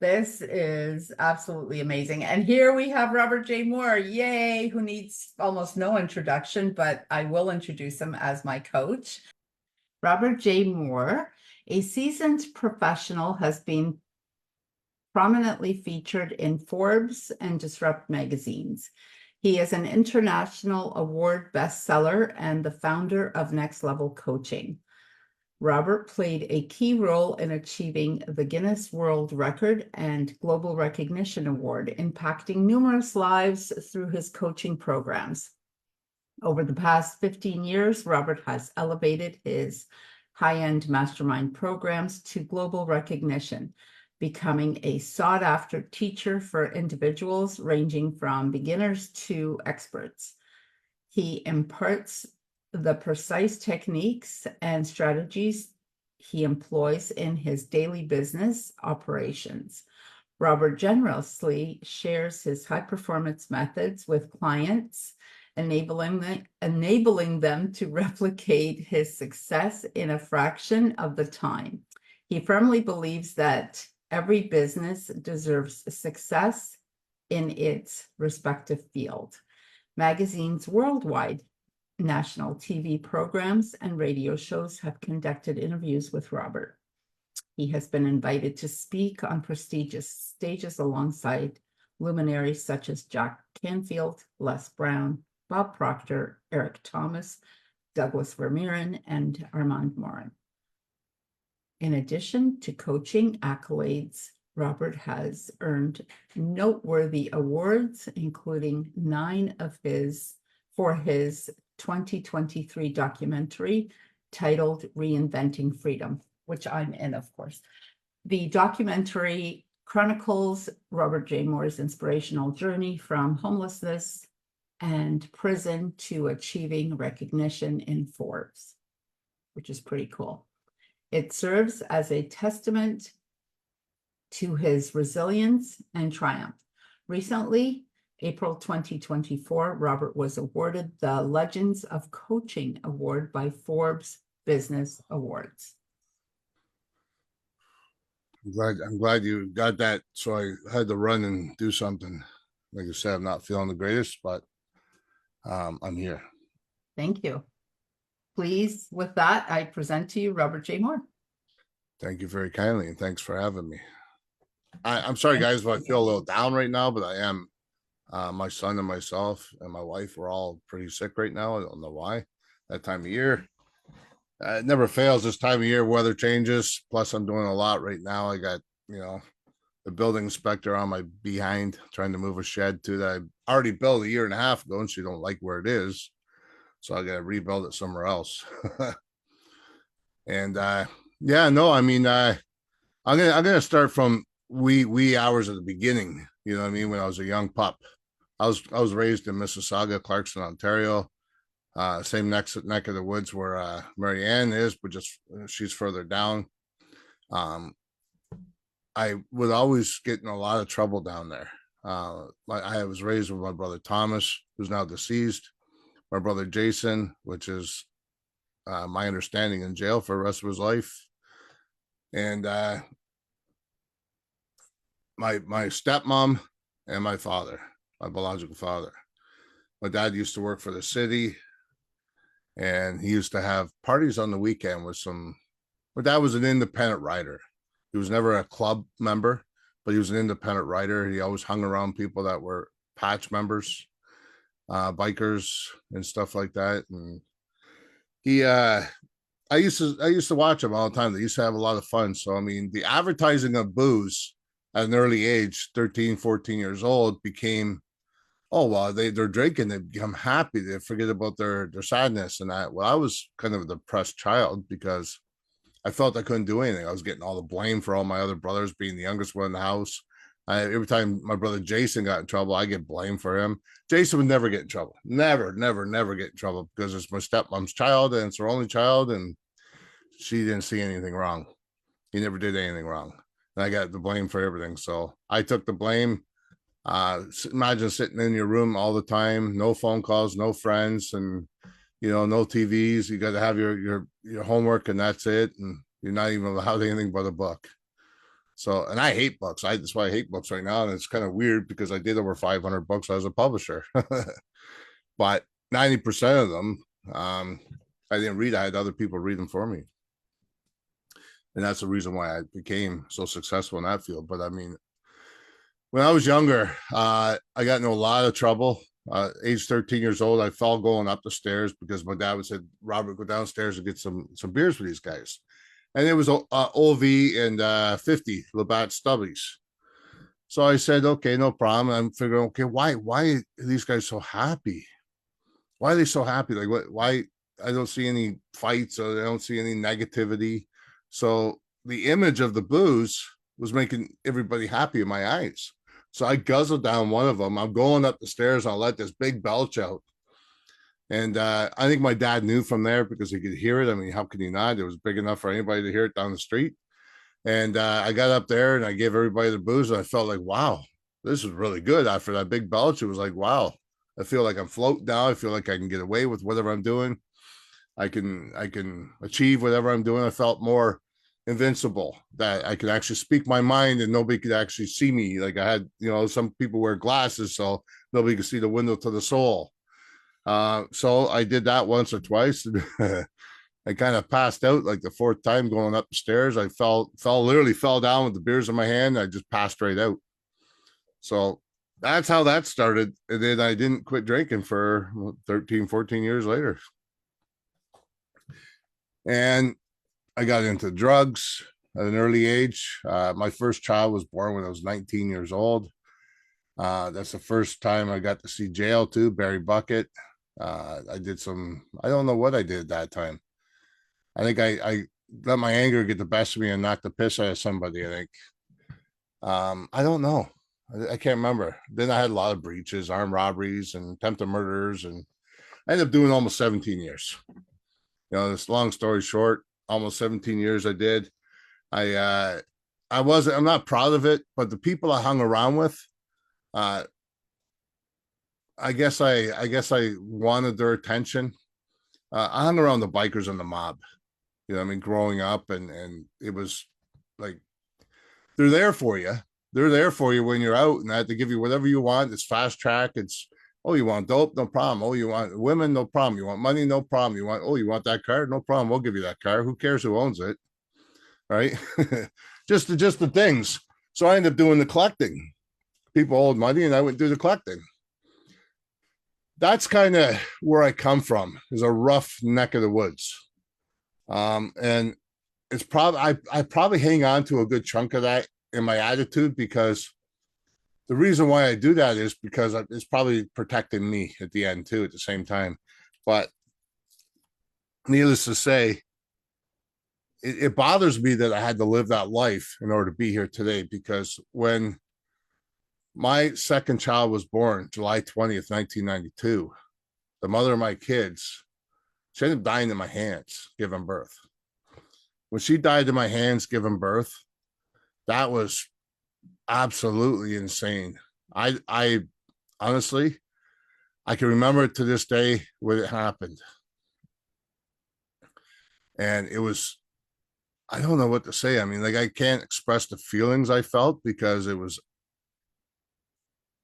This is absolutely amazing. And here we have Robert J. Moore, yay, who needs almost no introduction, but I will introduce him as my coach. Robert J. Moore, a seasoned professional, has been prominently featured in Forbes and Disrupt magazines. He is an international award bestseller and the founder of Next Level Coaching. Robert played a key role in achieving the Guinness World Record and Global Recognition Award, impacting numerous lives through his coaching programs. Over the past 15 years, Robert has elevated his high-end mastermind programs to global recognition, becoming a sought-after teacher for individuals ranging from beginners to experts. He imparts the precise techniques and strategies he employs in his daily business operations. Robert generously shares his high-performance methods with clients, enabling them to replicate his success in a fraction of the time. He firmly believes that every business deserves success in its respective field. Magazines worldwide, national TV programs, and radio shows have conducted interviews with Robert. He has been invited to speak on prestigious stages alongside luminaries such as Jack Canfield, Les Brown, Bob Proctor, Eric Thomas, Douglas Vermeeren, and Armand Morin. In addition to coaching accolades, Robert has earned noteworthy awards, including 9 for his 2023 documentary titled Reinventing Freedom, which I'm in, of course. The documentary chronicles Robert J. Moore's inspirational journey from homelessness and prison to achieving recognition in Forbes, which is pretty cool. It serves as a testament to his resilience and triumph. Recently, April 2024, Robert was awarded the Legends of Coaching Award by Forbes Business Awards. I'm glad you got that. So I had to run and do something. Like I said, I'm not feeling the greatest, but I'm here. Thank you. Please, with that, I present to you Robert J. Moore. Thank you very kindly, and thanks for having me. I'm sorry, guys, if I feel a little down right now, but I am. My son and myself and my wife, we're all pretty sick right now. I don't know why. That time of year. It never fails this time of year. Weather changes. Plus, I'm doing a lot right now. I got, the building inspector on my behind trying to move a shed too that I already built a year and a half ago, and she don't like where it is. So I got to rebuild it somewhere else. And I'm gonna start from wee hours at the beginning. You know what I mean? When I was a young pup, I was raised in Mississauga, Clarkson, Ontario. Same neck of the woods where Marianne is, but just she's further down. I would always get in a lot of trouble down there. I was raised with my brother Thomas, who's now deceased, my brother Jason, which is my understanding in jail for the rest of his life, and my stepmom and my father, my biological father. My dad used to work for the city, and he used to have parties on the weekend with my dad was an independent writer. He was never a club member, but he was an independent writer. He always hung around people that were patch members, bikers and stuff like that. And I used to watch him all the time. They used to have a lot of fun. So, I mean, the advertising of booze at an early age, 13, 14 years old, became, oh, well, they're drinking, they become happy, they forget about their sadness. And I was kind of a depressed child because I felt I couldn't do anything. I was getting all the blame for all my other brothers, being the youngest one in the house. Every time my brother Jason got in trouble, I get blamed for him. Jason would never get in trouble. Never get in trouble because it's my stepmom's child and it's her only child, and she didn't see anything wrong. He never did anything wrong. And I got the blame for everything. So I took the blame. Imagine sitting in your room all the time, no phone calls, no friends, and no TVs. You got to have your homework, and that's it. And you're not even allowed anything but a book. So, and I hate books. That's why I hate books right now. And it's kind of weird because I did over 500 books as a publisher, but 90% of them, I didn't read. I had other people read them for me. And that's the reason why I became so successful in that field. But I mean, when I was younger, I got into a lot of trouble. Age 13 years old, I fell going up the stairs because my dad would say, Robert, go downstairs and get some beers for these guys. And it was OV and 50 Labatt Stubbies. So I said, okay, no problem. I'm figuring, okay, why are these guys so happy? Why are they so happy? Like, why? I don't see any fights, or I don't see any negativity. So the image of the booze was making everybody happy in my eyes. So I guzzled down one of them. I'm going up the stairs. I'll let this big belch out. And I think my dad knew from there because he could hear it. I mean, how could he not? It was big enough for anybody to hear it down the street. And I got up there and I gave everybody the booze. And I felt like, wow, this is really good. After that big belch, it was like, wow, I feel like I'm floating now. I feel like I can get away with whatever I'm doing. I can achieve whatever I'm doing. I felt more invincible, that I could actually speak my mind and nobody could actually see me. Like I had, some people wear glasses, so nobody could see the window to the soul. So I did that once or twice. I kind of passed out like the fourth time going up the stairs. I literally fell down with the beers in my hand. I just passed right out. So that's how that started. And then I didn't quit drinking for 13, 14 years later. And I got into drugs at an early age. My first child was born when I was 19 years old. That's the first time I got to see jail too, Barry Bucket. I don't know what I did at that time. I think I let my anger get the best of me and knocked the piss out of somebody, I think. I don't know. I can't remember. Then I had a lot of breaches, armed robberies, and attempted murders, and I ended up doing almost 17 years. This long story short, almost 17 years I did. I'm not proud of it, but the people I hung around with, I guess I wanted their attention. I hung around the bikers and the mob. Growing up, and it was like they're there for you. They're there for you when you're out, and they have to give you whatever you want. It's fast track. It's, oh, you want dope? No problem. Oh, you want women? No problem. You want money? No problem. You want that car? No problem. We'll give you that car. Who cares who owns it? Right? just the things. So I ended up doing the collecting. People owed money, and I went do the collecting. That's kind of where I come from, is a rough neck of the woods. And it's probably, I probably hang on to a good chunk of that in my attitude, because the reason why I do that is because it's probably protecting me at the end too, at the same time. But needless to say, it bothers me that I had to live that life in order to be here today, because when my second child was born, July 20th, 1992, the mother of my kids, she ended up dying in my hands, giving birth. When she died in my hands, giving birth, that was absolutely insane. I honestly, I can remember it to this day when it happened. And it was, I don't know what to say. I mean, like, I can't express the feelings I felt, because it was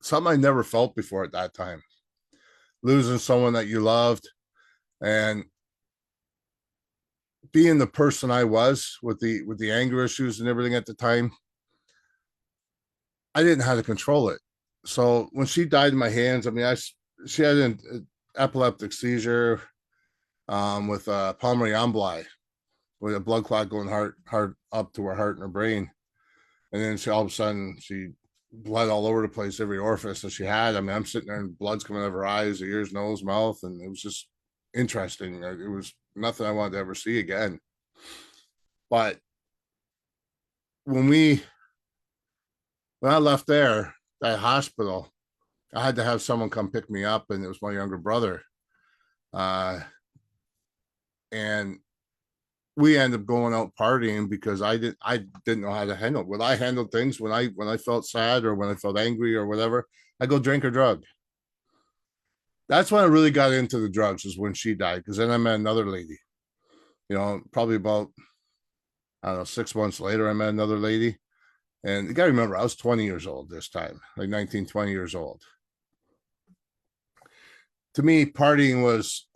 something I never felt before at that time. Losing someone that you loved, and being the person I was with the anger issues and everything at the time, I didn't know how to control it. So when she died in my hands, I mean, she had an epileptic seizure with pulmonary emboli, with a blood clot going hard up to her heart and her brain. And then all of a sudden, she bled all over the place, every orifice that she had. I mean, I'm sitting there and blood's coming out of her eyes, her ears, nose, mouth, and it was just interesting. It was nothing I wanted to ever see again. But when I left that hospital, I had to have someone come pick me up, and it was my younger brother. And we ended up going out partying because I didn't know how to handle it. When I handled things, when I felt sad or when I felt angry or whatever, I go drink or drug. That's when I really got into the drugs, is when she died, because then I met another lady. Probably about, I don't know, 6 months later, I met another lady, And you got to remember, I was 20 years old this time, like 19, 20 years old. To me, partying was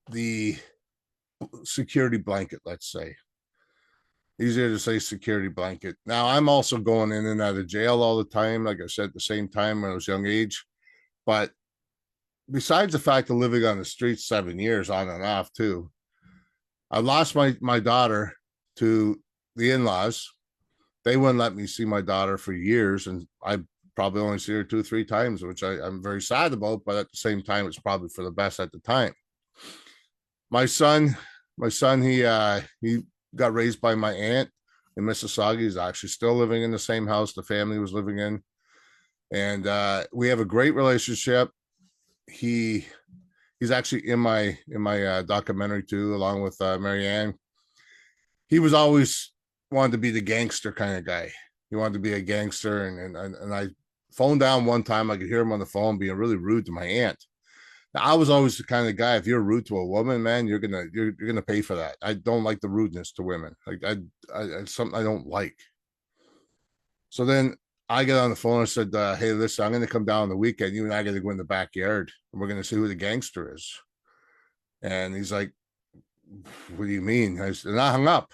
the security blanket, let's say. Easier to say security blanket. Now, I'm also going in and out of jail all the time, like I said, at the same time when I was young age. But besides the fact of living on the streets 7 years on and off, too, I lost my daughter to the in-laws. They wouldn't let me see my daughter for years, and I probably only see her 2 or 3 times, which I'm very sad about, but at the same time, it's probably for the best at the time. My son, he got raised by my aunt in Mississauga. He's actually still living in the same house the family was living in. And we have a great relationship. He's actually in my documentary too, along with Marianne. He was always wanted to be the gangster kind of guy. He wanted to be a gangster, and I phoned down one time. I could hear him on the phone being really rude to my aunt. Now, I was always the kind of guy, if you're rude to a woman, man, you're gonna pay for that. I don't like the rudeness to women. Like it's something I don't like. So then I get on the phone and said, "Hey, listen, I'm gonna come down on the weekend. You and I got to go in the backyard, and we're gonna see who the gangster is." And he's like, "What do you mean?" And I hung up.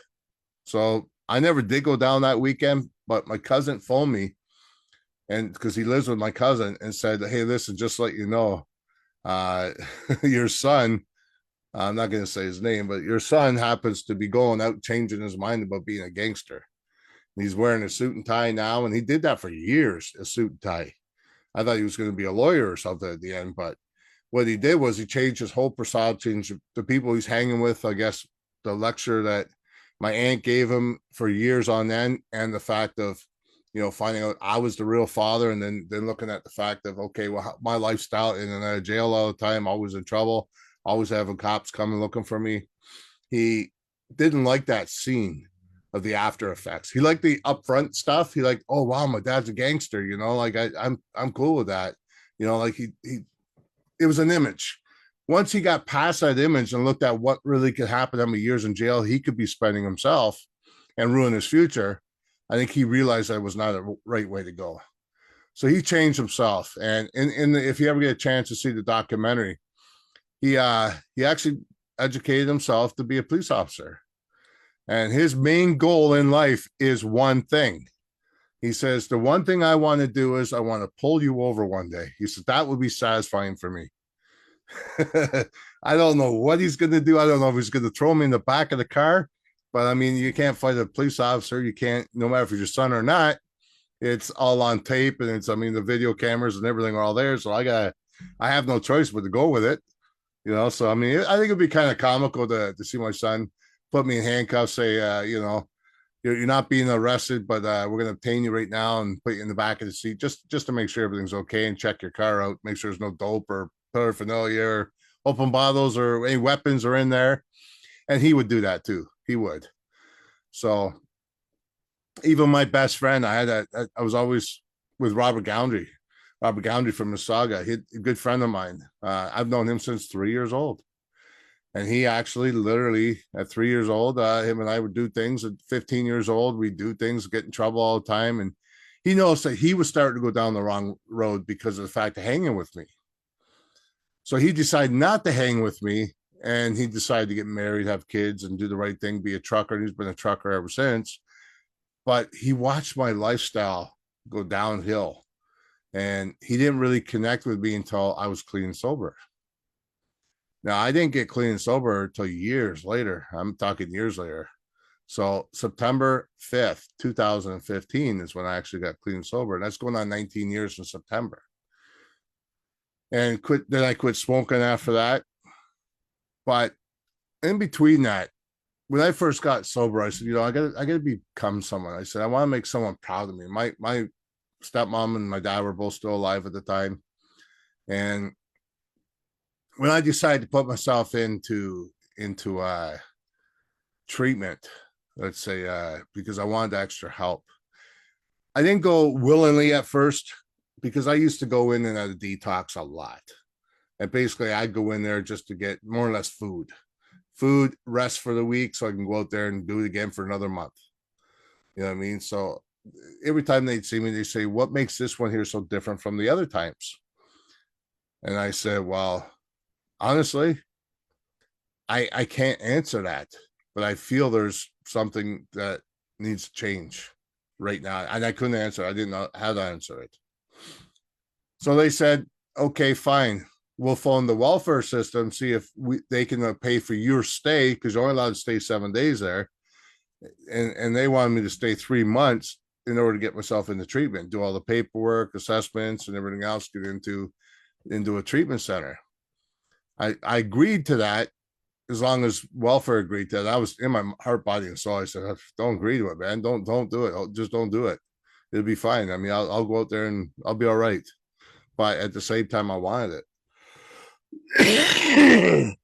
So I never did go down that weekend, but my cousin phoned me, and because he lives with my cousin, and said, "Hey, listen, just to let you know, your son, I'm not going to say his name, but your son happens to be going out changing his mind about being a gangster. And he's wearing a suit and tie now, and he did that for years, a suit and tie. I thought he was going to be a lawyer or something at the end, but what he did was he changed his whole persona, changed the people he's hanging with. I guess the lecture that my aunt gave him for years on end, and the fact of, finding out I was the real father, and then looking at the fact of, okay, well, my lifestyle, in and out of jail all the time, always in trouble, always having cops coming looking for me. He didn't like that scene of the after effects. He liked the upfront stuff. He like, oh wow, my dad's a gangster, like I'm cool with that. Like he it was an image. Once he got past that image and looked at what really could happen, how many years in jail he could be spending himself and ruin his future, I think he realized that was not a right way to go. So he changed himself. And if you ever get a chance to see the documentary, he actually educated himself to be a police officer. And his main goal in life is one thing. He says, the one thing I want to do is I want to pull you over one day. He said, that would be satisfying for me. I don't know what he's going to do. I don't know if he's going to throw me in the back of the car, but I mean, you can't fight a police officer. You can't, no matter if it's your son or not, it's all on tape, and the video cameras and everything are all there. So I have no choice but to go with it, So, I think it'd be kind of comical to see my son put me in handcuffs, say, you're not being arrested, but we're going to obtain you right now and put you in the back of the seat just to make sure everything's okay, and check your car out, make sure there's no dope or paraphernalia or open bottles or any weapons are in there. And he would do that too. He would. So even my best friend, I was always with Robert Goundry from Mississauga. He's a good friend of mine. I've known him since 3 years old. And he actually literally at 3 years old, him and I would do things. At 15 years old, we do things, get in trouble all the time. And he knows that he was starting to go down the wrong road because of the fact of hanging with me. So he decided not to hang with me, and he decided to get married, have kids, and do the right thing, be a trucker. And he's been a trucker ever since. But he watched my lifestyle go downhill, and he didn't really connect with me until I was clean and sober. Now, I didn't get clean and sober until years later. I'm talking years later. So September 5th, 2015 is when I actually got clean and sober. And that's going on 19 years in September. And then I quit smoking after that. But in between that, when I first got sober, I said, I gotta become someone. I said, I want to make someone proud of me. My stepmom and my dad were both still alive at the time. And when I decided to put myself into treatment, let's say, because I wanted extra help, I didn't go willingly at first, because I used to go in and out of detox a lot. And basically I'd go in there just to get more or less food, rest for the week, so I can go out there and do it again for another month. You know what I mean? So every time they'd see me, they say, "What makes this one here so different from the other times?" And I said, "Well, honestly, I can't answer that, but I feel there's something that needs to change right now." And I couldn't answer. I didn't know how to answer it. So they said, "Okay, fine. We'll phone the welfare system, see if they can pay for your stay, because you're only allowed to stay 7 days there." And they wanted me to stay 3 months in order to get myself into treatment, do all the paperwork, assessments, and everything else, get into a treatment center. I agreed to that as long as welfare agreed to that. I was in my heart, body, and soul. I said, "Don't agree to it, man. Don't do it. Just don't do it. It'll be fine. I mean, I'll go out there and I'll be all right." But at the same time, I wanted it.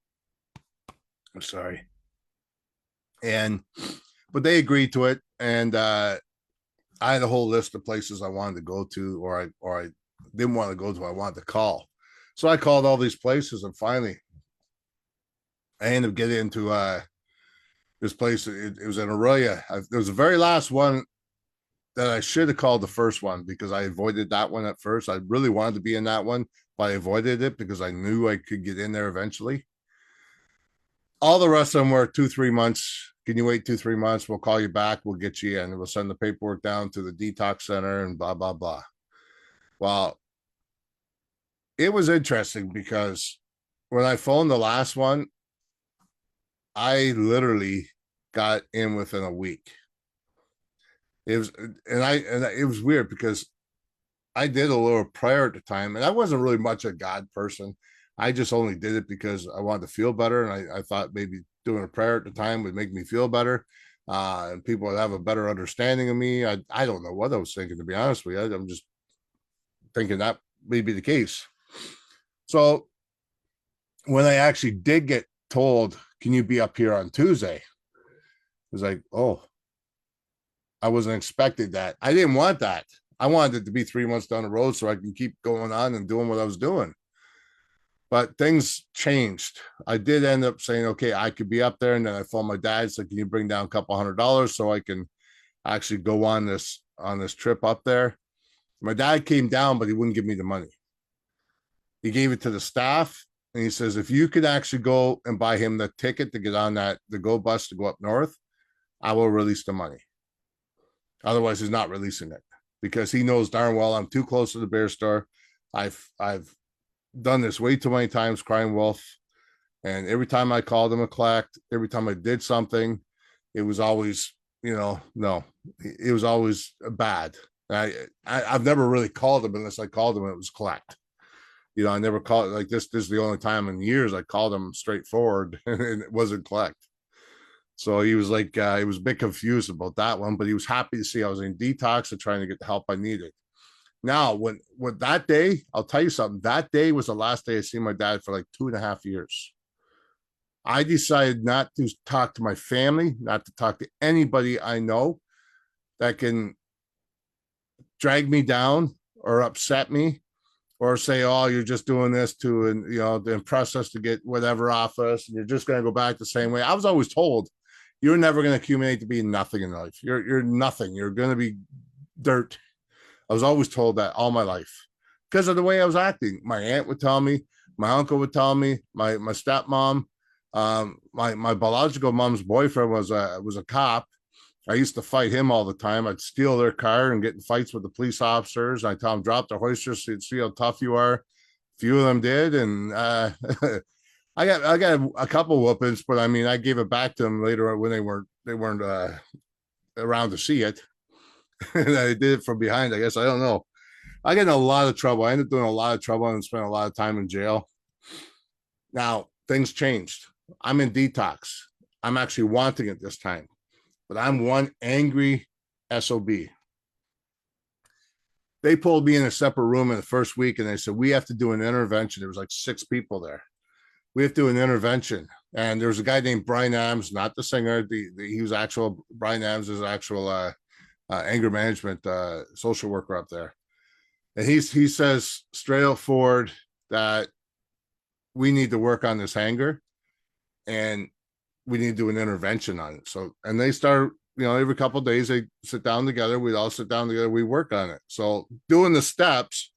I'm sorry. And but they agreed to it, and I had a whole list of places I wanted to go to, or I didn't want to go to. I wanted to call, so I called all these places, and finally, I ended up getting into this place. It was in Aurelia. It was the very last one that I should have called the first one, because I avoided that one at first. I really wanted to be in that one, but I avoided it because I knew I could get in there eventually. All the rest of them were 2-3 months. Can you wait 2-3 months? We'll call you back. We'll get you in. We'll send the paperwork down to the detox center and blah, blah, blah. Well, it was interesting because when I phoned the last one, I literally got in within a week. It was, and it was weird because I did a little prayer at the time, and I wasn't really much a God person. I just only did it because I wanted to feel better, and I thought maybe doing a prayer at the time would make me feel better, and people would have a better understanding of me. I don't know what I was thinking, to be honest with you. I'm just thinking that may be the case. So when I actually did get told, "Can you be up here on Tuesday?" it was like, oh, I wasn't expecting that. I didn't want that. I wanted it to be 3 months down the road so I can keep going on and doing what I was doing. But things changed. I did end up saying, "Okay, I could be up there." And then I phoned my dad, said, "Can you bring down a couple $100 so I can actually go on this trip up there?" My dad came down, but he wouldn't give me the money. He gave it to the staff, and he says, "If you could actually go and buy him the ticket to get on the go bus to go up north, I will release the money. Otherwise, he's not releasing it, because he knows darn well I'm too close to the bear store. I've done this way too many times, crying wolf. And every time I called him a collect, every time I did something, it was always, no, it was always bad. I've never really called him unless I called him and it was collect. I never called like this. This is the only time in years I called him straightforward and it wasn't collect. So he was like, he was a bit confused about that one, but he was happy to see I was in detox and trying to get the help I needed. Now, when that day, I'll tell you something. That day was the last day I seen my dad for like 2.5 years. I decided not to talk to my family, not to talk to anybody I know that can drag me down or upset me or say, "Oh, you're just doing this to impress us, to get whatever off us, and you're just going to go back the same way." I was always told, "You're never going to accumulate to be nothing in life. You're nothing. You're going to be dirt." I was always told that all my life because of the way I was acting. My aunt would tell me, my uncle would tell me, my stepmom, my biological mom's boyfriend was a cop. I used to fight him all the time. I'd steal their car and get in fights with the police officers. I tell them, "Drop the hoisters so you'd see how tough you are." A few of them did, and I got a couple whoopings, but I mean, I gave it back to them later when they weren't around to see it. And I did it from behind, I guess. I don't know. I got in a lot of trouble. I ended up doing a lot of trouble and spent a lot of time in jail. Now, things changed. I'm in detox. I'm actually wanting it this time, but I'm one angry SOB. They pulled me in a separate room in the first week and they said, "We have to do an intervention." There was like 6 people there. "We have to do an intervention." And there was a guy named Brian Adams, not the singer. He was actual, Brian Adams is actual anger management social worker up there. And he says straight up forward that we need to work on this anger and we need to do an intervention on it. So, and they start every couple of days they sit down together. We'd all sit down together. We work on it. So doing the steps,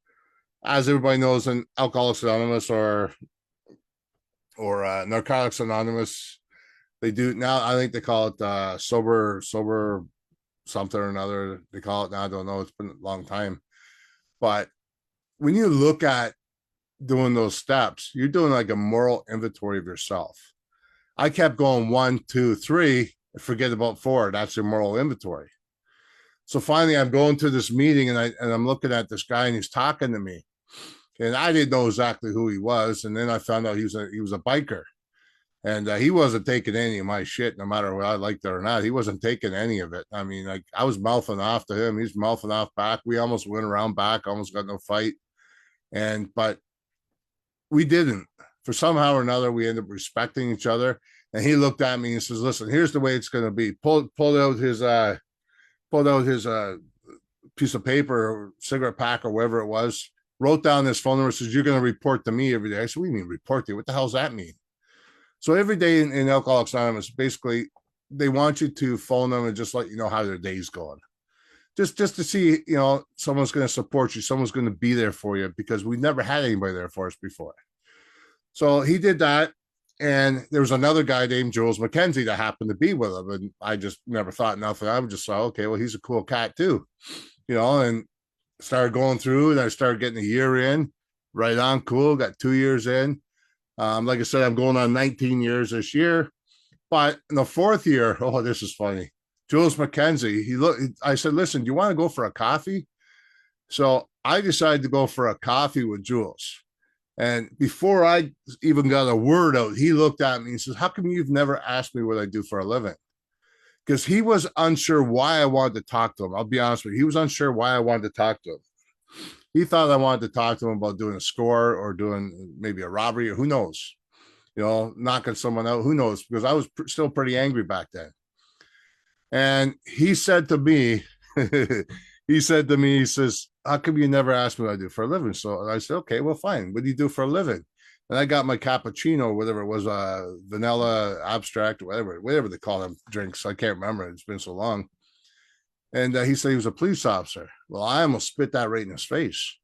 as everybody knows, in Alcoholics Anonymous or Narcotics Anonymous, they do now. I think they call it sober something or another. They call it now. I don't know. It's been a long time. But when you look at doing those steps, you're doing like a moral inventory of yourself. I kept going 1, 2, 3, forget about 4. That's your moral inventory. So finally, I'm going to this meeting and I'm looking at this guy and he's talking to me, and I didn't know exactly who he was. And then I found out he was a biker, and he wasn't taking any of my shit, no matter what I liked it or not. He wasn't taking any of it. I mean, like, I was mouthing off to him. He's mouthing off back. We almost went around back, almost got in a fight. But we didn't. For somehow or another, we ended up respecting each other. And he looked at me and says, "Listen, here's the way it's going to be." Pulled out his piece of paper or cigarette pack or whatever it was, wrote down this phone number, says, "You're going to report to me every day." I said, "What do you mean report to you? What the hell does that mean?" So every day in Alcoholics Anonymous, basically, they want you to phone them and just let you know how their day's going. Just to see, someone's going to support you. Someone's going to be there for you, because we never had anybody there for us before. So he did that. And there was another guy named Jules McKenzie that happened to be with him. And I just never thought nothing. I just thought, okay, well, he's a cool cat too, and started going through, and I started getting a year in, right on, cool, got 2 years in. Like I said, I'm going on 19 years this year. But in the 4th year, oh, this is funny. Jules McKenzie, I said, "Listen, do you want to go for a coffee?" So I decided to go for a coffee with Jules. And before I even got a word out, he looked at me and says, "How come you've never asked me what I do for a living?" Because he was unsure why I wanted to talk to him. I'll be honest with you. He was unsure why I wanted to talk to him. He thought I wanted to talk to him about doing a score or doing maybe a robbery, or who knows, knocking someone out. Who knows? Because I was still pretty angry back then. And he said to me, he says, "How come you never asked me what I do for a living?" So I said, "Okay, well, fine. What do you do for a living?" And I got my cappuccino, whatever it was, vanilla abstract, whatever they call them drinks. I can't remember. It's been so long. And he said he was a police officer. Well, I almost spit that right in his face.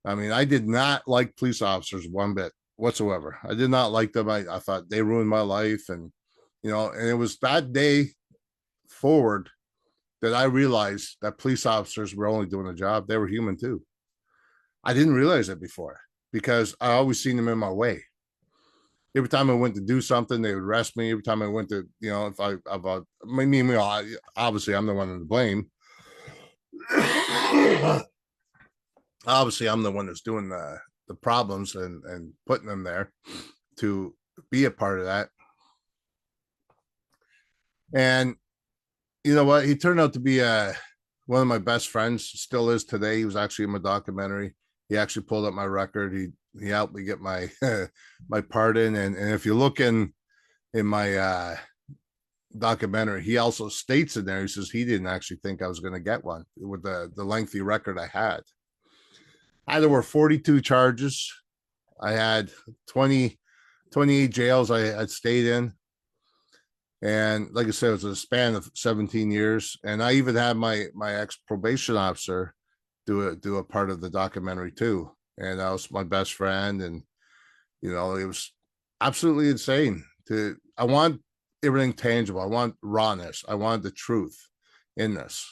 I mean, I did not like police officers one bit whatsoever. I did not like them. I thought they ruined my life. And it was that day forward that I realized that police officers were only doing a job. They were human too. I didn't realize that before, because I always seen them in my way. Every time I went to do something, they would arrest me. Every time I went to, obviously I'm the one to blame. Obviously, I'm the one that's doing the problems and putting them there to be a part of that. And you know what? He turned out to be one of my best friends, still is today. He was actually in my documentary. He actually pulled up my record. He helped me get my my part in. And if you look in my documentary, he also states in there, he says he didn't actually think I was going to get one with the lengthy record I had. There were 42 charges. I had 28 jails I had stayed in. And like I said, it was a span of 17 years. And I even had my ex-probation officer do a part of the documentary too. And that was my best friend. And, it was absolutely insane. I want everything tangible. I want rawness. I want the truth in this.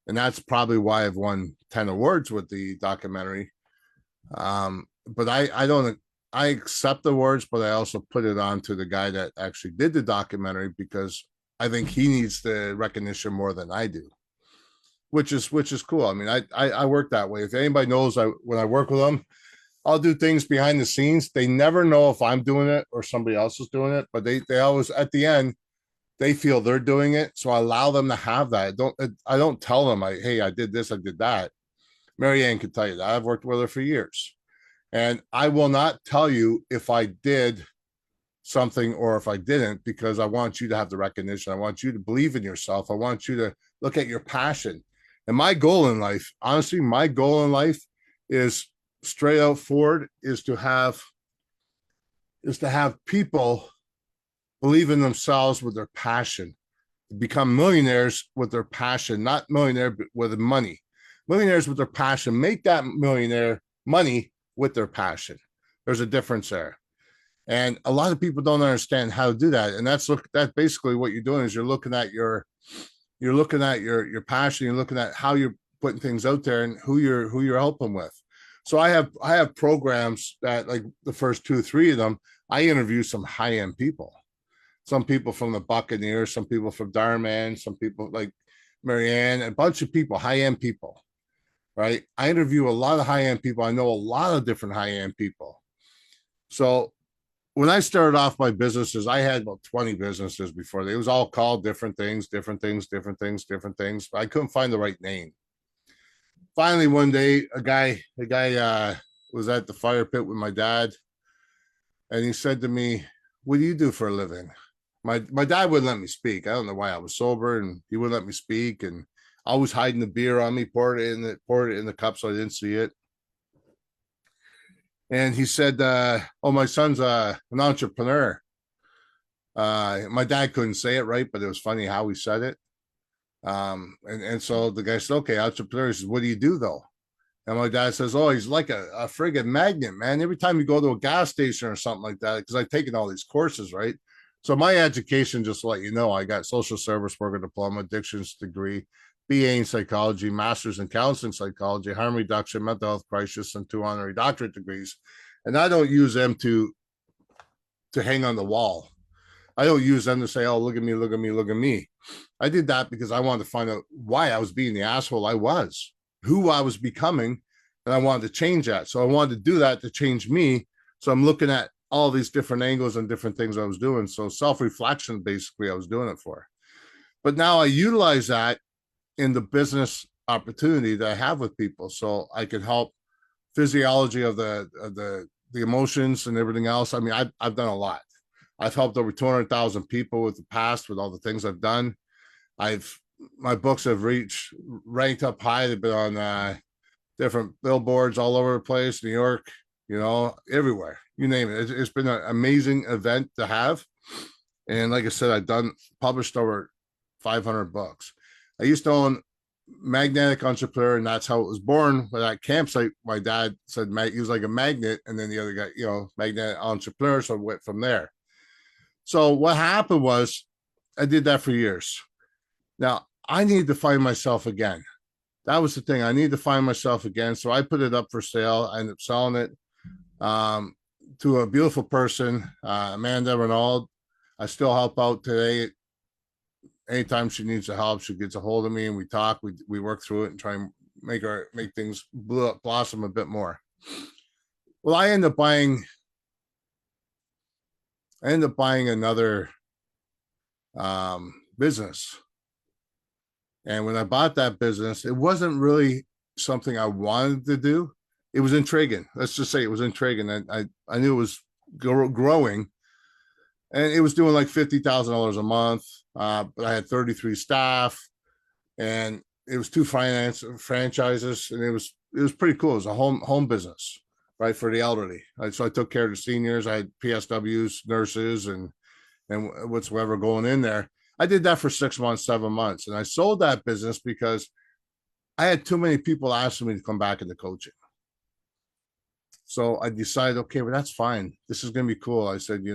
And that's probably why I've won 10 awards with the documentary. But I accept the awards, but I also put it on to the guy that actually did the documentary, because I think he needs the recognition more than I do, which is cool. I mean, I work that way. If anybody knows, when I work with them, I'll do things behind the scenes. They never know if I'm doing it or somebody else is doing it, but they always, at the end, they feel they're doing it. So I allow them to have that. I don't tell them, hey, I did this, I did that. Marianne can tell you that. I've worked with her for years. And I will not tell you if I did something or if I didn't, because I want you to have the recognition. I want you to believe in yourself. I want you to look at your passion. And my goal in life, honestly, my goal in life is straight out forward, is to have people believe in themselves with their passion, become millionaires with their passion, not millionaire with money. Millionaires with their passion make that millionaire money with their passion. There's a difference there. And a lot of people don't understand how to do that. And that's basically what you're doing is you're looking at your passion, you're looking at how you're putting things out there and who you're helping with. So I have programs that, like, the first 2 or 3 of them, I interview some high-end people. Some people from the Buccaneers, some people from Darman, some people like Marianne, a bunch of people, high-end people, right? I interview a lot of high-end people. I know a lot of different high-end people. So when I started off my businesses, I had about 20 businesses before. They was all called different things. But I couldn't find the right name. Finally, one day, a guy was at the fire pit with my dad, and he said to me, "What do you do for a living?" My dad wouldn't let me speak. I don't know why. I was sober, and he wouldn't let me speak, and I was hiding the beer on me, poured it in the cup so I didn't see it. And he said, "Oh, my son's an entrepreneur." My dad couldn't say it right, but it was funny how he said it. And so the guy said, "Okay, entrepreneur." He says, "What do you do though?" And my dad says, "Oh, he's like a friggin' magnet, man. Every time you go to a gas station or something like that," because I've taken all these courses, right? So my education, just to let you know, I got social service worker diploma, addictions degree, BA in psychology, master's in counseling psychology, harm reduction, mental health crisis, and 2 honorary doctorate degrees. And I don't use them to hang on the wall. I don't use them to say, "Oh, look at me, look at me, look at me." I did that because I wanted to find out why I was being the asshole I was, who I was becoming, and I wanted to change that. So I wanted to do that to change me. So I'm looking at all these different angles and different things I was doing. So self-reflection, basically, I was doing it for. But now I utilize that in the business opportunity that I have with people, so I can help physiology of the emotions and everything else. I mean, I've done a lot. I've helped over 200,000 people with the past, with all the things I've done. My books have ranked up high. They've been on different billboards all over the place, New York, everywhere, you name it. It's been an amazing event to have. And like I said, I've published over 500 books. I used to own Magnetic Entrepreneur, and that's how it was born. But at campsite, my dad said he was like a magnet, and then the other guy, Magnetic Entrepreneur. So I went from there. So what happened was I did that for years. Now I needed to find myself again. That was the thing. I needed to find myself again. So I put it up for sale. I ended up selling it to a beautiful person, Amanda Renaud. I still help out today. Anytime she needs the help, she gets a hold of me and we talk. We work through it and try and make things blossom a bit more. Well, I end up buying another business. And when I bought that business, it wasn't really something I wanted to do. It was intriguing. Let's just say it was intriguing. And I knew it was growing, and it was doing like $50,000 a month. But I had 33 staff, and it was 2 franchises, and it was pretty cool. It was a home business, right, for the elderly. So I took care of the seniors. I had PSWs, nurses, and whatsoever going in there. I did that for 6 months, 7 months, and I sold that business because I had too many people asking me to come back into coaching. So I decided, okay, well, that's fine. This is going to be cool. I said,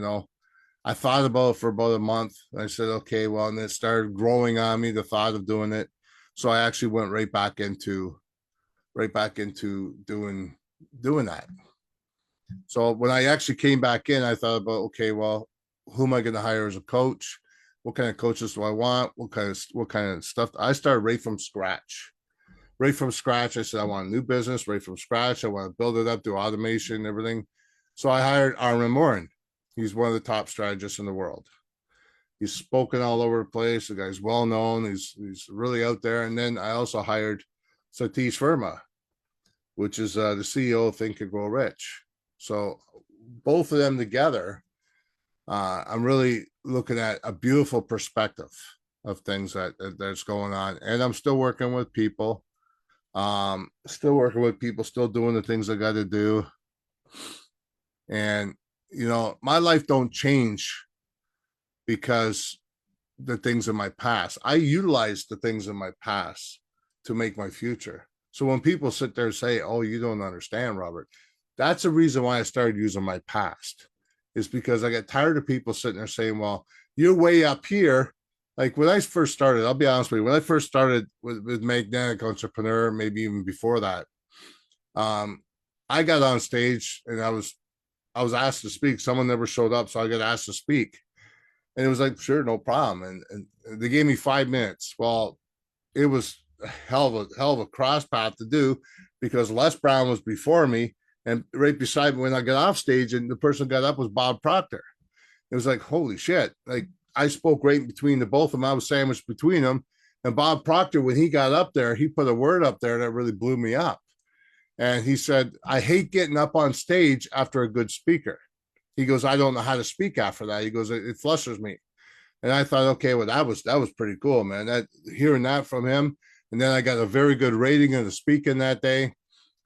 I thought about it for about a month. I said, okay, well, and it started growing on me, the thought of doing it. So I actually went right back into doing that. So when I actually came back in, I thought about, okay, well, who am I going to hire as a coach? What kind of coaches do I want? What kind of stuff? I started right from scratch. I said, I want a new business right from scratch. I want to build it up, do automation and everything. So I hired Armin Morin. He's one of the top strategists in the world. He's spoken all over the place. The guy's well known. He's really out there. And then I also hired Satish Verma, which is the CEO of Think and Grow Rich. So both of them together, I'm really looking at a beautiful perspective of things that's going on. And I'm still working with people. Still doing the things I got to do. And, my life don't change because the things in my past. I utilize the things in my past to make my future. So when people sit there and say, oh, you don't understand, Robert, that's the reason why I started using my past, is because I get tired of people sitting there saying, well, you're way up here. Like when I first started, I'll be honest with you, when I first started with Magnetic Entrepreneur, maybe even before that, I got on stage and I was asked to speak. Someone never showed up, so I got asked to speak. And it was like, sure, no problem. And they gave me 5 minutes. Well, it was a hell of a cross path to do, because Les Brown was before me, and right beside me when I got off stage, and the person got up was Bob Proctor. It was like, holy shit. Like I spoke right between the both of them. I was sandwiched between them. And Bob Proctor, when he got up there, he put a word up there that really blew me up. And he said, I hate getting up on stage after a good speaker. He goes, I don't know how to speak after that. He goes, it flusters me. And I thought, okay, well, that was pretty cool, man. That hearing that from him. And then I got a very good rating of the speaking that day.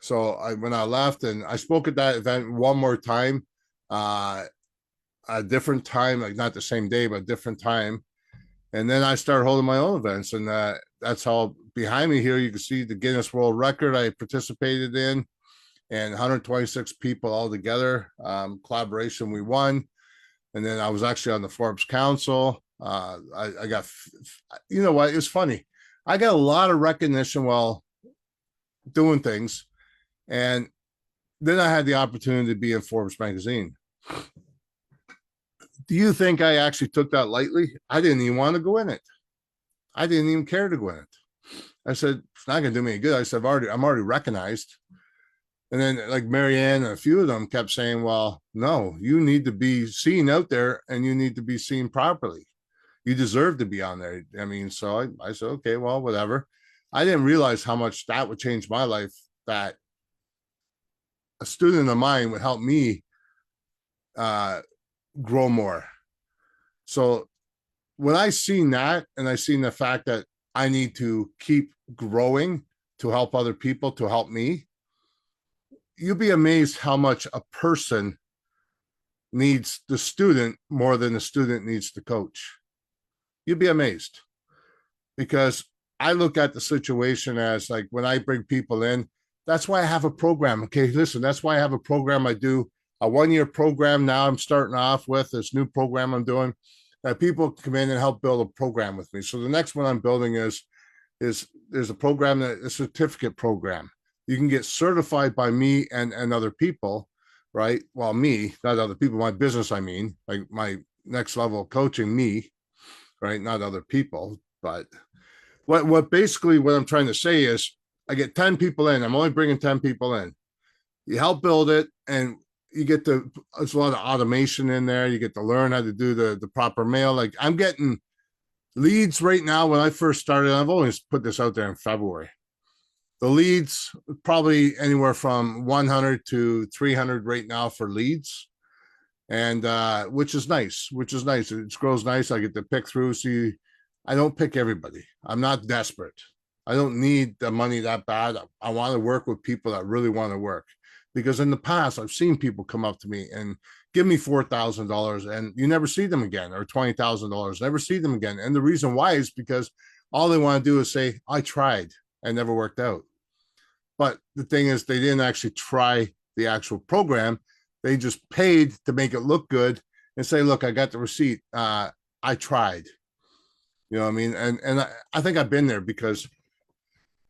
So when I left, and I spoke at that event one more time, a different time, like not the same day, but a different time. And then I started holding my own events. And that's how behind me here, you can see the Guinness World Record I participated in, and 126 people all together. Collaboration, we won. And then I was actually on the Forbes Council. I got, you know what, it's funny. I got a lot of recognition while doing things. And then I had the opportunity to be in Forbes magazine. Do you think I actually took that lightly? I didn't even want to go in it. I didn't even care to go in it. I said, it's not going to do me any good. I said, I'm already recognized. And then like Marianne and a few of them kept saying, well, no, you need to be seen out there, and you need to be seen properly. You deserve to be on there. I mean, so I said, okay, well, whatever. I didn't realize how much that would change my life, that a student of mine would help me grow more. So when I seen that, and I seen the fact that I need to keep growing to help other people, to help me, you'd be amazed how much a person needs the student more than the student needs the coach. You'd be amazed, because I look at the situation as like, when I bring people in, that's why I have a program. Okay, listen, that's why I have a program. I do a 1-year program now. I'm starting off with this new program I'm doing, that people come in and help build a program with me. So the next one I'm building is there's a program, that a certificate program. You can get certified by me and other people, right? Well, me, not other people, my business, I mean, like my next level of coaching, me, right? Not other people. But what basically what I'm trying to say is, I get 10 people in. I'm only bringing 10 people in. You help build it, and you get there's a lot of automation in there. You get to learn how to do the proper mail. Like I'm getting leads right now. When I first started, I've always put this out there in February. The leads, probably anywhere from 100 to 300 right now for leads. And which is nice. It grows nice. I get to pick through. See, I don't pick everybody. I'm not desperate. I don't need the money that bad. I want to work with people that really want to work. Because in the past, I've seen people come up to me and give me $4,000, and you never see them again, or $20,000, never see them again. And the reason why is because all they want to do is say, I tried and never worked out. But the thing is, they didn't actually try the actual program. They just paid to make it look good and say, look, I got the receipt. I tried. You know what I mean? And I think I've been there, because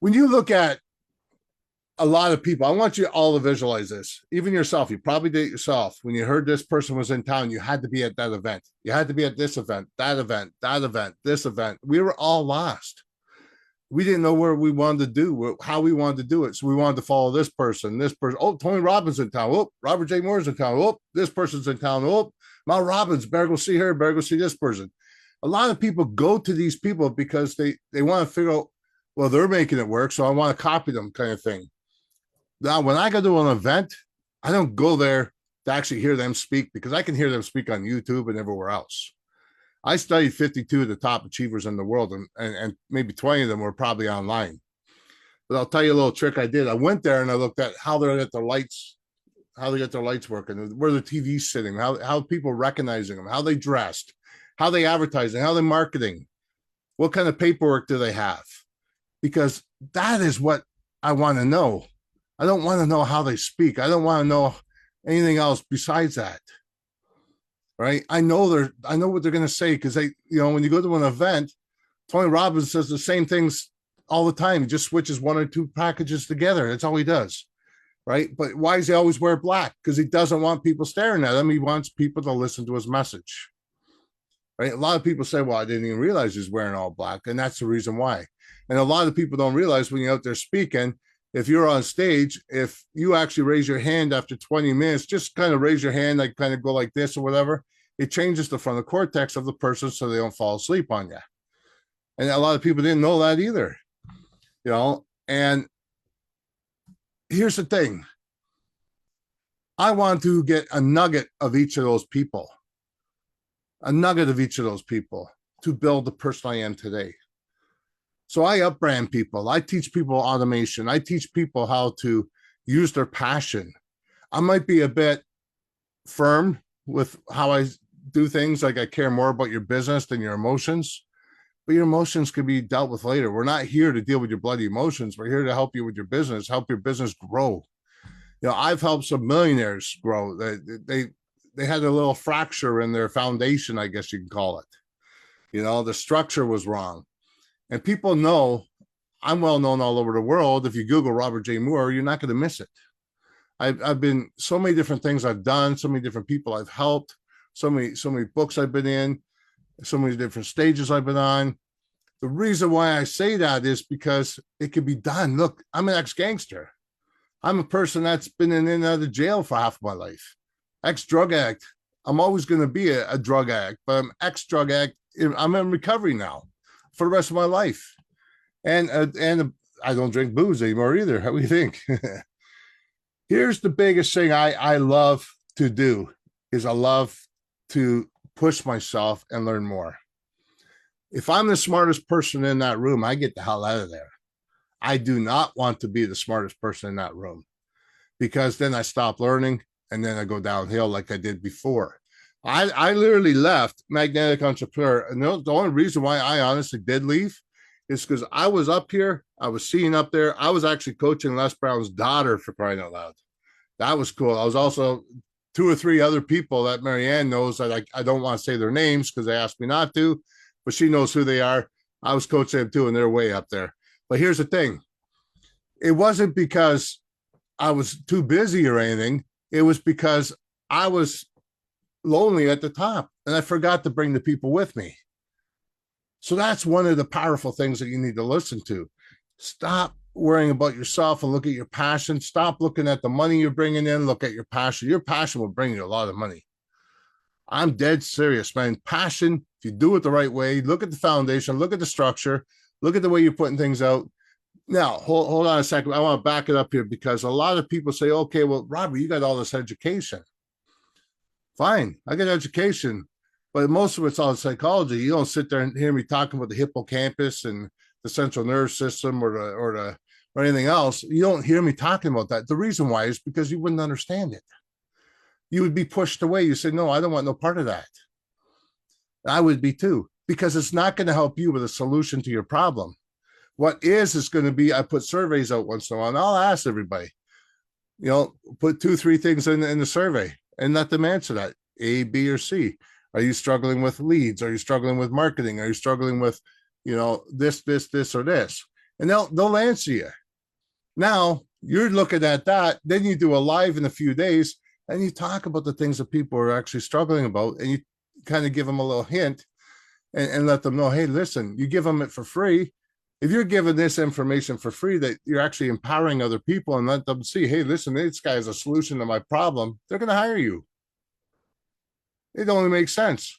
when you look at a lot of people, I want you all to visualize this. Even yourself, you probably did it yourself. When you heard this person was in town, you had to be at that event. You had to be at this event, that event, that event, this event. We were all lost. We didn't know where we wanted to do, how we wanted to do it. So we wanted to follow this person, this person. Oh, Tony Robbins in town. Oh, Robert J. Moore's in town. Oh, this person's in town. Oh, Mel Robbins, better go see her, better go see this person. A lot of people go to these people because they want to figure out, well, they're making it work, so I want to copy them, kind of thing. Now, when I go to an event, I don't go there to actually hear them speak, because I can hear them speak on YouTube and everywhere else. I studied 52 of the top achievers in the world, and maybe 20 of them were probably online. But I'll tell you a little trick I did. I went there and I looked at how they get their lights, working, where the TV's sitting, how people recognizing them, how they dressed, how they advertising, how they marketing, what kind of paperwork do they have? Because that is what I want to know. I don't want to know how they speak. I don't want to know anything else besides that. Right? I know what they're going to say, because when you go to an event, Tony Robbins says the same things all the time. He just switches one or two packages together. That's all he does. Right? But why does he always wear black? Because he doesn't want people staring at him. He wants people to listen to his message. Right? A lot of people say, well, I didn't even realize he's wearing all black. And that's the reason why. And a lot of people don't realize when you're out there speaking, if you're on stage, if you actually raise your hand after 20 minutes, just kind of raise your hand, like kind of go like this or whatever, it changes the frontal cortex of the person so they don't fall asleep on you. And a lot of people didn't know that either. And here's the thing. I want to get a nugget of each of those people, to build the person I am today. So I upbrand people. I teach people automation. I teach people how to use their passion. I might be a bit firm with how I do things. Like I care more about your business than your emotions, but your emotions can be dealt with later. We're not here to deal with your bloody emotions. We're here to help you with your business, help your business grow. I've helped some millionaires grow. They had a little fracture in their foundation, I guess you can call it. The structure was wrong. And people know I'm well known all over the world. If you Google Robert J. Moore, you're not going to miss it. I've been so many different things I've done, so many different people I've helped, so many books I've been in, so many different stages I've been on. The reason why I say that is because it can be done. Look, I'm an ex-gangster. I'm a person that's been in and out of jail for half of my life. Ex-drug addict. I'm always going to be a drug addict, but I'm ex-drug addict. I'm in recovery now for the rest of my life. And I don't drink booze anymore either. How do you think? Here's the biggest thing I love to do is I love to push myself and learn more. If I'm the smartest person in that room, I get the hell out of there. I do not want to be the smartest person in that room, because then I stop learning and then I go downhill like I did before. I literally left Magnetic Entrepreneur. And the only reason why I honestly did leave is because I was up here. I was seeing up there. I was actually coaching Les Brown's daughter, for crying out loud. That was cool. I was also 2 or 3 other people that Marianne knows that I don't want to say their names because they asked me not to, but she knows who they are. I was coaching them too, and they're way up there. But here's the thing. It wasn't because I was too busy or anything. It was because I was lonely at the top and I forgot to bring the people with me. So that's one of the powerful things that you need to listen to. Stop worrying about yourself and look at your passion. Stop looking at the money you're bringing in. Look at your passion. Your passion will bring you a lot of money. I'm dead serious, man. Passion, if you do it the right way, look at the foundation, look at the structure, look at the way you're putting things out. Now, hold on a second. I want to back it up here, because a lot of people say, okay, well, Robert, you got all this education. Fine, I get education, but most of it's all psychology. You don't sit there and hear me talking about the hippocampus and the central nervous system or anything else. You don't hear me talking about that. The reason why is because you wouldn't understand it. You would be pushed away. You say, no, I don't want no part of that. I would be too, because it's not going to help you with a solution to your problem. What is going to be, I put surveys out once in a while, and I'll ask everybody, put 2-3 things in the survey and let them answer that, A, B, or C. Are you struggling with leads? Are you struggling with marketing? Are you struggling with, this, or this? And they'll answer you. Now you're looking at that. Then you do a live in a few days and you talk about the things that people are actually struggling about, and you kind of give them a little hint and let them know, hey, listen, you give them it for free. If you're giving this information for free, that you're actually empowering other people and let them see, hey, listen, this guy has a solution to my problem, they're going to hire you. It only makes sense.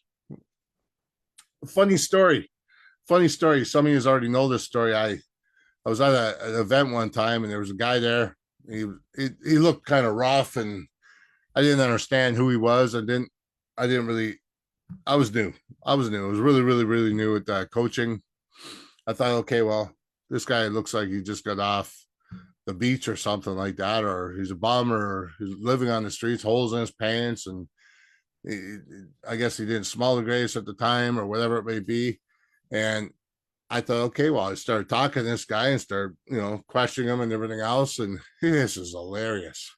Funny story. Some of you already know this story. I was at an event one time, and there was a guy there. He looked kind of rough, and I didn't understand who he was. I was new. I was really, really, really new at coaching. I thought, okay, well, this guy looks like he just got off the beach or something like that, or he's a bummer, or he's living on the streets, holes in his pants. And I guess he didn't smell the greatest at the time or whatever it may be. And I thought, okay, well, I started talking to this guy and started, questioning him and everything else. And this is hilarious.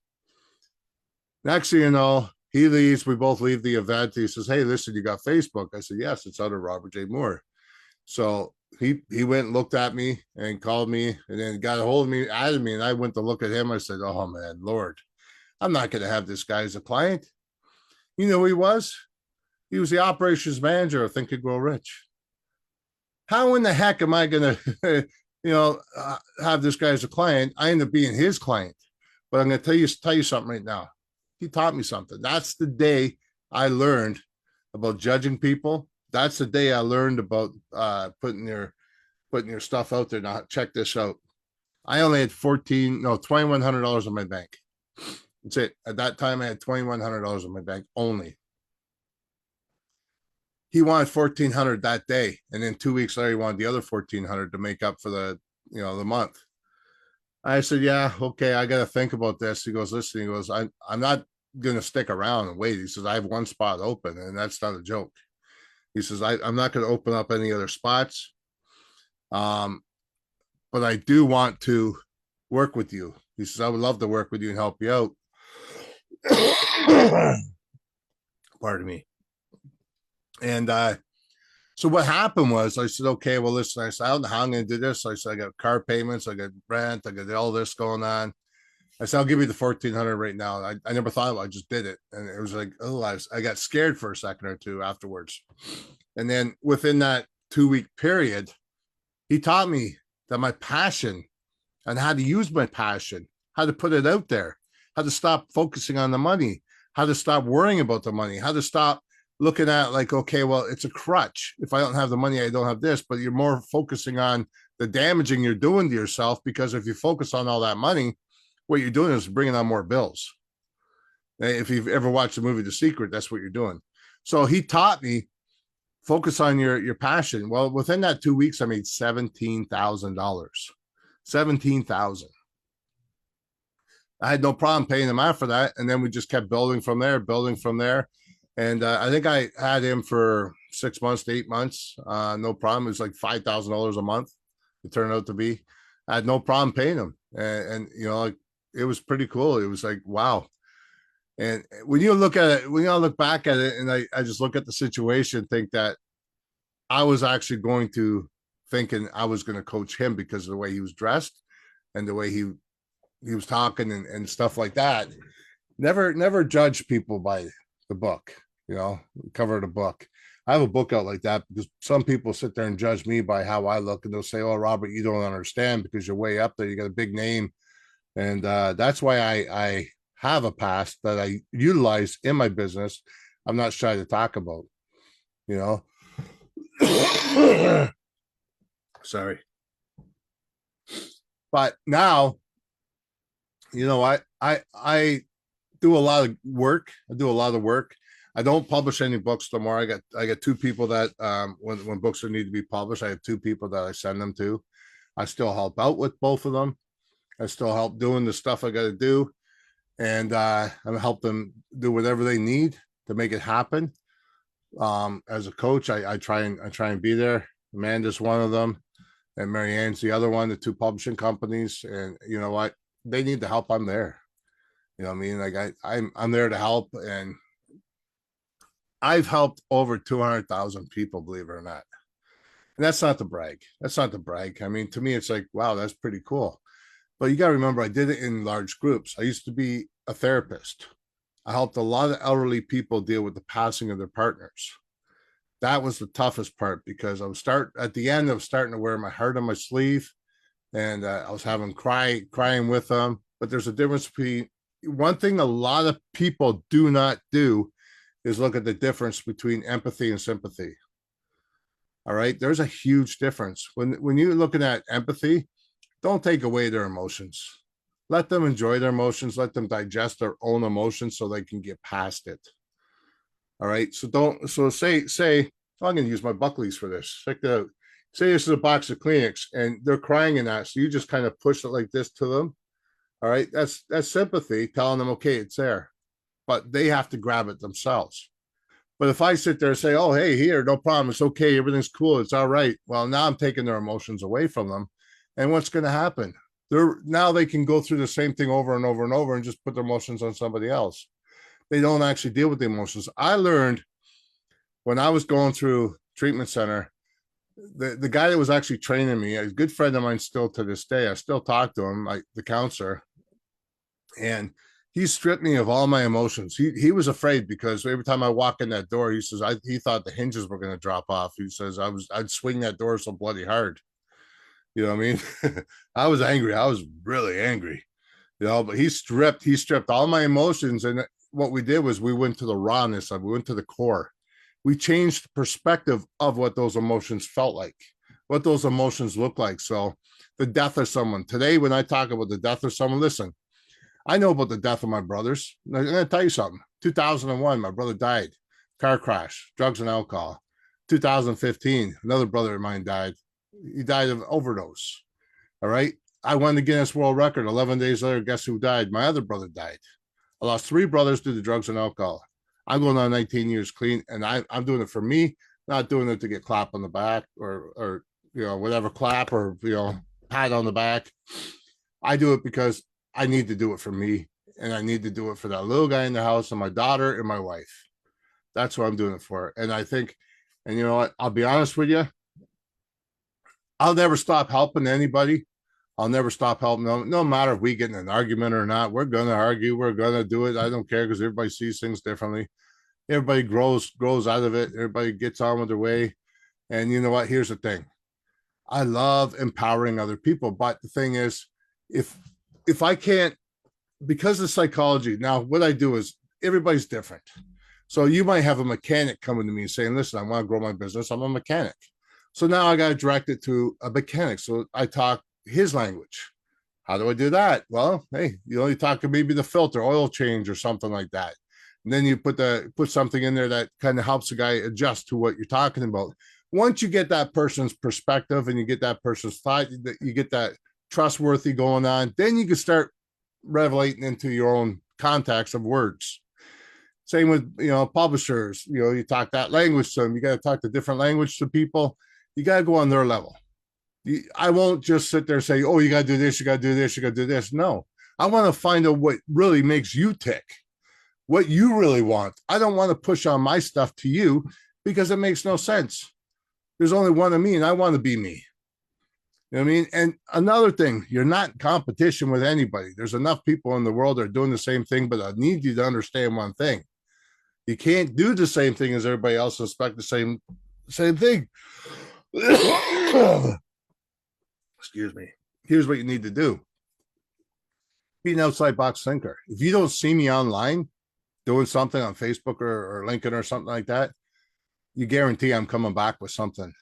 Next thing you know, he leaves. We both leave the event. He says, hey, listen, you got Facebook? I said, yes, it's under Robert J. Moore. So he went and looked at me and called me and then got a hold of me, added me. And I went to look at him. I said, oh, man, Lord, I'm not going to have this guy as a client. You know who he was? He was the operations manager of Think and Grow Rich. How in the heck am I going to, have this guy as a client? I end up being his client. But I'm going to tell you something right now. He taught me something. That's the day I learned about judging people. That's the day I learned about putting your stuff out there. Now check this out. I only had $2,100 in my bank. That's it. At that time, I had $2,100 in my bank only. He wanted $1,400 that day, and then 2 weeks later, he wanted the other $1,400 to make up for the month. I said, yeah, okay, I got to think about this. He goes, listen, he goes, I'm not going to stick around and wait. He says, I have one spot open, and that's not a joke. He says, I'm not going to open up any other spots. But I do want to work with you. He says, I would love to work with you and help you out. Pardon me. And so what happened was I said, okay, well, listen, I said, I don't know how I'm going to do this. So I said, I got car payments, I got rent, I got all this going on. I said, I'll give you the $1,400 right now. I never thought of it. I just did it. And it was like, oh, I got scared for a second or two afterwards. And then within that 2-week period, he taught me that my passion and how to use my passion, how to put it out there, how to stop focusing on the money, how to stop worrying about the money, how to stop looking at like, okay, well, it's a crutch. If I don't have the money, I don't have this, but you're more focusing on the damaging you're doing to yourself, because if you focus on all that money, what you're doing is bringing on more bills. If you've ever watched the movie The Secret, that's what you're doing. So he taught me, focus on your passion. Well, within that 2 weeks, I made $17,000. $17,000. I had no problem paying him out for that. And then we just kept building from there. And I think I had him for 6 months to 8 months. No problem. It was like $5,000 a month. It turned out to be. I had no problem paying him. And like, it was pretty cool. It was like, wow. And when you look at it, when I look back at it, and I just look at the situation, think that I was actually thinking I was going to coach him because of the way he was dressed and the way he was talking and stuff like that. Never judge people by the book, cover of the book. I have a book out like that because some people sit there and judge me by how I look, and they'll say, oh, Robert, you don't understand because you're way up there. You got a big name. And that's why I have a past that I utilize in my business. I'm not shy to talk about, sorry. But now, I do a lot of work. I don't publish any books no more. I got 2 people that when books need to be published, I have 2 people that I send them to. I still help out with both of them. I still help doing the stuff I got to do, and I help them do whatever they need to make it happen. As a coach, I try and be there. Amanda's one of them, and Marianne's the other one. The 2 publishing companies, and you know what? They need the help. I'm there. You know what I mean? Like I'm there to help, and I've helped over 200,000 people, believe it or not. And that's not to brag. I mean, to me, it's like, wow, that's pretty cool. But you got to remember, I did it in large groups. I used to be a therapist. I helped a lot of elderly people deal with the passing of their partners. That was the toughest part because at the end, I was starting to wear my heart on my sleeve, and I was having crying with them. But there's a difference between one thing a lot of people do not do is look at the difference between empathy and sympathy. All right. There's a huge difference. When you're looking at empathy, don't take away their emotions. Let them enjoy their emotions. Let them digest their own emotions so they can get past it. All right. So say, I'm going to use my Buckleys for this. Check that out. Say this is a box of Kleenex and they're crying in that. So you just kind of push it like this to them. All right. That's sympathy, telling them, okay, it's there, but they have to grab it themselves. But if I sit there and say, oh, hey, here, no problem. It's okay. Everything's cool. It's all right. Well, now I'm taking their emotions away from them. And what's going to happen? Now they can go through the same thing over and over and over and just put their emotions on somebody else. They don't actually deal with the emotions. I learned when I was going through treatment center, the guy that was actually training me, a good friend of mine still to this day, I still talk to him, like the counselor, and he stripped me of all my emotions. He was afraid because every time I walk in that door, he says he thought the hinges were going to drop off. He says I'd swing that door so bloody hard. You know what I mean? I was angry. I was really angry. But he stripped all my emotions, and what we did was we went to the rawness of, we went to the core. We changed the perspective of what those emotions felt like, what those emotions look like. So the death of someone today, when I talk about the death of someone, listen, I know about the death of my brothers. I'm going to tell you something. 2001, my brother died, car crash, drugs and alcohol. 2015, another brother of mine died. He died of overdose. All right. I won the Guinness World Record. 11 days later, guess who died? My other brother died. I lost 3 brothers due to drugs and alcohol. I'm going on 19 years clean, and I'm doing it for me, not doing it to get clapped on the back or whatever, clap or pat on the back. I do it because I need to do it for me, and I need to do it for that little guy in the house and my daughter and my wife. That's what I'm doing it for. And I think, and you know what? I'll be honest with you. I'll never stop helping anybody. I'll never stop helping them. No matter if we get in an argument or not, we're going to argue. We're going to do it. I don't care because everybody sees things differently. Everybody grows out of it. Everybody gets on with their way. And you know what? Here's the thing. I love empowering other people. But the thing is, if I can't, because of psychology, now what I do is everybody's different. So you might have a mechanic coming to me and saying, listen, I want to grow my business. I'm a mechanic. So now I got to direct it to a mechanic. So I talk his language. How do I do that? Well, hey, you talk maybe the filter, oil change or something like that. And then you put something in there that kind of helps the guy adjust to what you're talking about. Once you get that person's perspective and you get that person's thought, you get that trustworthy going on, then you can start revelating into your own context of words. Same with, publishers, you talk that language to them. You got to talk the different language to people. You got to go on their level. I won't just sit there and say, oh, you got to do this, you got to do this, you got to do this. No, I want to find out what really makes you tick, what you really want. I don't want to push on my stuff to you because it makes no sense. There's only one of me and I want to be me. You know what I mean? And another thing, you're not in competition with anybody. There's enough people in the world that are doing the same thing, but I need you to understand one thing. You can't do the same thing as everybody else and expect the same thing. Excuse me. Here's what you need to do. Be an outside box thinker. If you don't see me online doing something on Facebook or LinkedIn or something like that, you guarantee I'm coming back with something.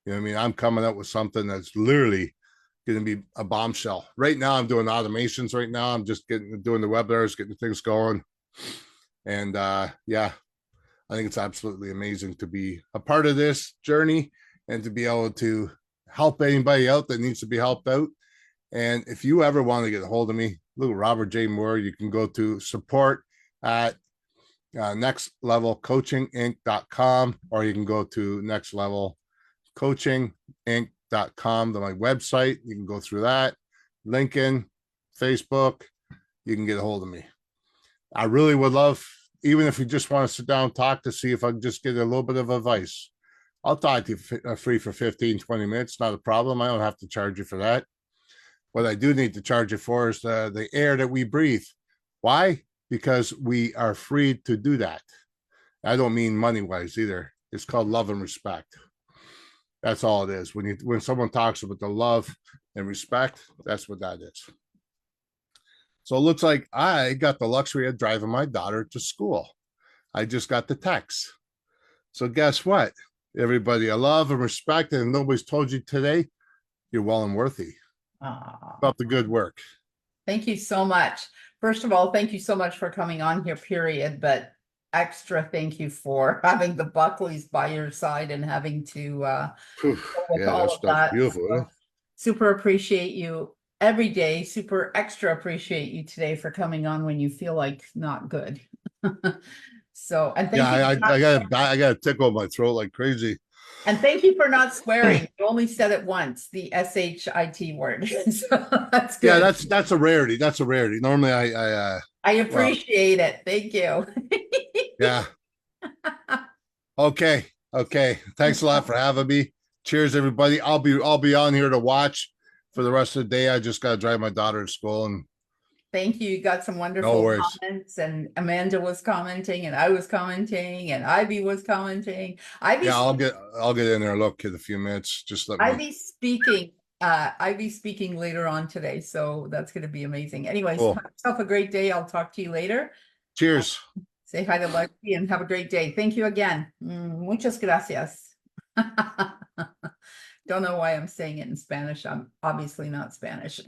You know what I mean? I'm coming up with something that's literally going to be a bombshell. Right now, I'm doing automations right now. I'm just doing the webinars, getting things going. And yeah, I think it's absolutely amazing to be a part of this journey and to be able to help anybody out that needs to be helped out. And if you ever want to get a hold of me, little Robert J. Moore, you can go to support at nextlevelcoachinginc.com, or you can go to nextlevelcoachinginc.com, to my website. You can go through that. LinkedIn, Facebook, you can get a hold of me. I really would love, even if you just want to sit down and talk to see if I can just get a little bit of advice. I'll talk to you free for 15, 20 minutes. Not a problem. I don't have to charge you for that. What I do need to charge you for is the air that we breathe. Why? Because we are free to do that. I don't mean money-wise either. It's called love and respect. That's all it is. When someone talks about the love and respect, that's what that is. So it looks like I got the luxury of driving my daughter to school. I just got the text. So guess what? Everybody, I love and respect, and nobody's told you today, you're well and worthy. About the good work. Thank you so much. First of all, thank you so much for coming on here, period. But extra thank you for having the Buckleys by your side and having to with all of that. Beautiful. So, super appreciate you every day. Super extra appreciate you today for coming on when you feel like not good. So, and Yeah, thank you. I got a tickle in my throat like crazy. And thank you for not swearing. You only said it once, the SHIT word. So that's Yeah, good. that's a rarity. That's a rarity. Normally, I well, appreciate it. Thank you. yeah. Okay, okay. Thanks a lot for having me. Cheers, everybody. I'll be on here to watch for the rest of the day. I just got to drive my daughter to school, and Thank you. You got some no wonderful worries. comments, and Amanda was commenting, and I was commenting, and Ivy was commenting. Ivy, Yeah, I'll get in there. Look in a few minutes. Just let me. Ivy speaking. Ivy speaking later on today, so that's going to be amazing. Anyways, Cool. have yourself a great day. I'll talk to you later. Cheers. Say hi to Lexi and have a great day. Thank you again. Muchas gracias. Don't know why I'm saying it in Spanish. I'm obviously not Spanish.